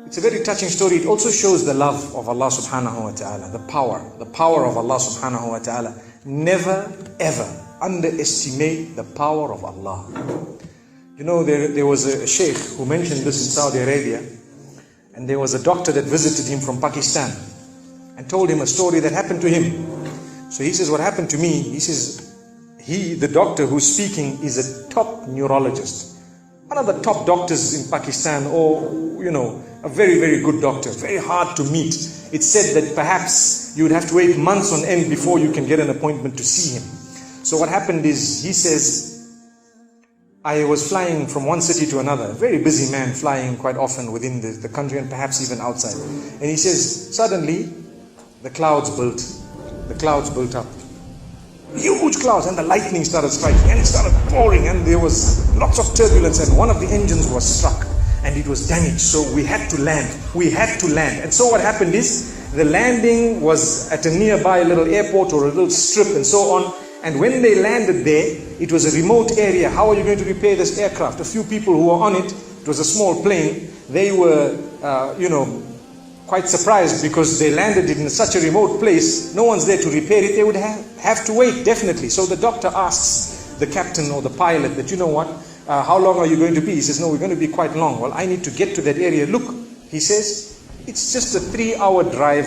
It's a very touching story. It also shows the love of Allah subhanahu wa ta'ala, the power of Allah subhanahu wa ta'ala. Never ever underestimate the power of Allah. You know, there was a sheikh who mentioned this in Saudi Arabia, and there was a doctor that visited him from Pakistan and told him a story that happened to him. So he says, what happened to me? He says, the doctor who's speaking is a top neurologist, one of the top doctors in Pakistan, or, you know, a very, very good doctor, very hard to meet. It's said that perhaps you would have to wait months on end before you can get an appointment to see him. So what happened is, he says, I was flying from one city to another, a very busy man, flying quite often within the country and perhaps even outside. And he says, suddenly the clouds built up. Huge clouds, and the lightning started striking, and it started pouring, and there was lots of turbulence, and one of the engines was struck and it was damaged. So we had to land. And so what happened is, the landing was at a nearby little airport or a little strip and so on. And when they landed there, it was a remote area. How are you going to repair this aircraft? A few people who were on it, it was a small plane, they were, quite surprised because they landed it in such a remote place. No one's there to repair it. They would have to wait, definitely. So the doctor asks the captain or the pilot that, you know what, how long are you going to be? He says, no, we're going to be quite long. Well, I need to get to that area. Look, he says, it's just a 3-hour drive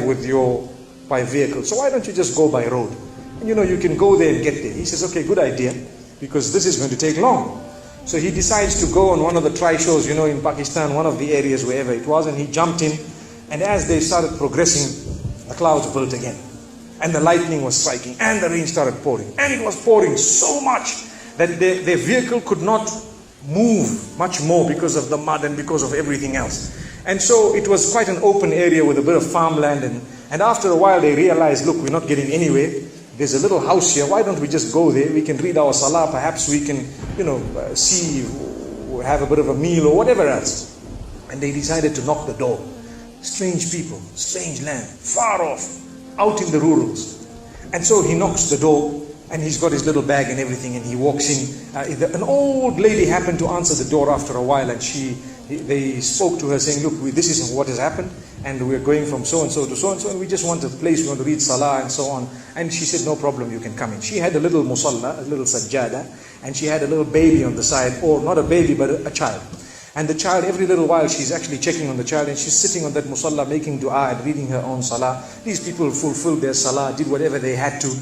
by vehicle. So why don't you just go by road? And you know, you can go there and get there. He says, okay, good idea, because this is going to take long. So he decides to go on one of the tri-shows, you know, in Pakistan, one of the areas, wherever it was, and he jumped in. And as they started progressing, the clouds built again. And the lightning was striking, and the rain started pouring. And it was pouring so much that their vehicle could not move much more because of the mud and because of everything else. And so it was quite an open area with a bit of farmland. And after a while they realized, look, we're not getting anywhere. There's a little house here. Why don't we just go there? We can read our salah. Perhaps we can, see, have a bit of a meal or whatever else. And they decided to knock the door. Strange people, strange land, far off, out in the rurals. And so he knocks the door, and he's got his little bag and everything, and he walks in. An old lady happened to answer the door after a while, and they spoke to her saying, look, this is what has happened, and we're going from so-and-so to so-and-so, and we just want a place, we want to read salah and so on. And she said, no problem, you can come in. She had a little musalla, a little sajjada, and she had a little baby on the side, or not a baby, but a child. And the child, every little while, she's actually checking on the child, and she's sitting on that musalla, making dua and reading her own salah. These people fulfilled their salah, did whatever they had to.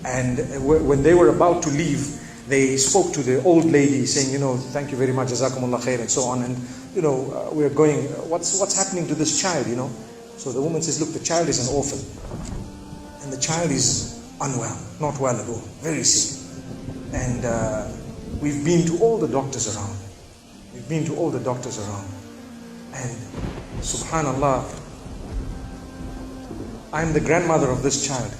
And when they were about to leave, they spoke to the old lady saying, thank you very much, jazakumullah khair, and so on. And, we're going, what's happening to this child, So the woman says, look, the child is an orphan. And the child is unwell, not well at all, very sick. And we've been to all the doctors around. And subhanallah, I'm the grandmother of this child.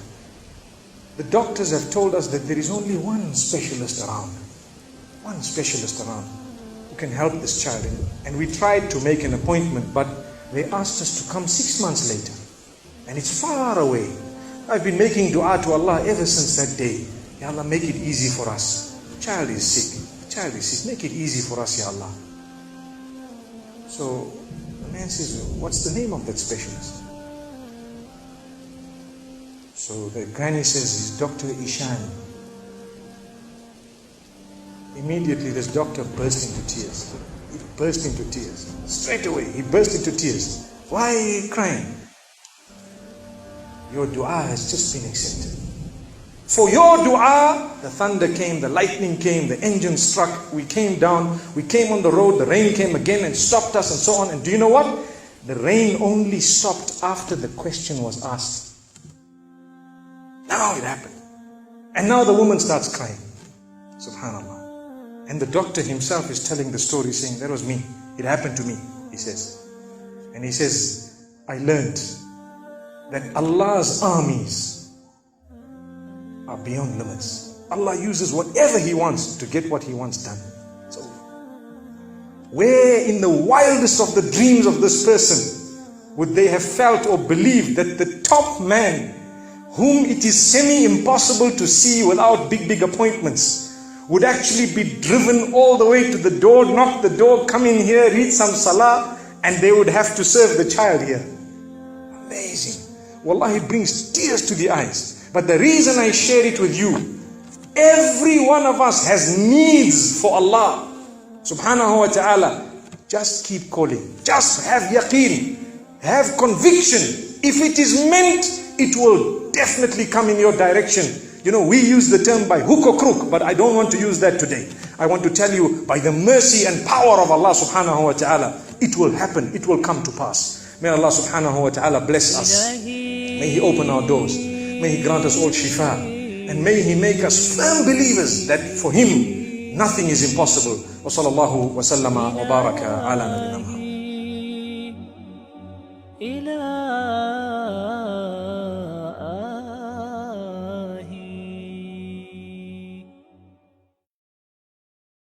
The doctors have told us that there is only one specialist around who can help this child. And we tried to make an appointment, but they asked us to come 6 months later. And it's far away. I've been making dua to Allah ever since that day. Ya Allah, make it easy for us. The child is sick. Make it easy for us, Ya Allah. So the man says, what's the name of that specialist? So the granny says, it's Dr. Ishan. Immediately this doctor burst into tears. He burst into tears. Straight away, he burst into tears. Why are you crying? Your dua has just been accepted. For your dua, the thunder came, the lightning came, the engine struck, we came down, we came on the road, the rain came again and stopped us and so on. And do you know what? The rain only stopped after the question was asked. Now it happened. And now the woman starts crying. Subhanallah. And the doctor himself is telling the story, saying, that was me. It happened to me, he says. And he says, I learned that Allah's armies are beyond limits. Allah uses whatever He wants to get what He wants done. So, where in the wildest of the dreams of this person would they have felt or believed that the top man, whom it is semi-impossible to see without big appointments, would actually be driven all the way to the door, knock the door, come in here, read some salah, and they would have to serve the child here. Amazing. Wallahi, it brings tears to the eyes. But the reason I share it with you, every one of us has needs for Allah subhanahu wa ta'ala. Just keep calling. Just have yaqeen. Have conviction. If it is meant, it will definitely come in your direction. You know, we use the term by hook or crook, but I don't want to use that today. I want to tell you, by the mercy and power of Allah subhanahu wa ta'ala, it will happen. It will come to pass. May Allah subhanahu wa ta'ala bless us. May He open our doors. May He grant us all shifa. And may He make us firm believers that for Him, nothing is impossible. Wa sallallahu wa sallama wa baraka ala nabina Muhammad.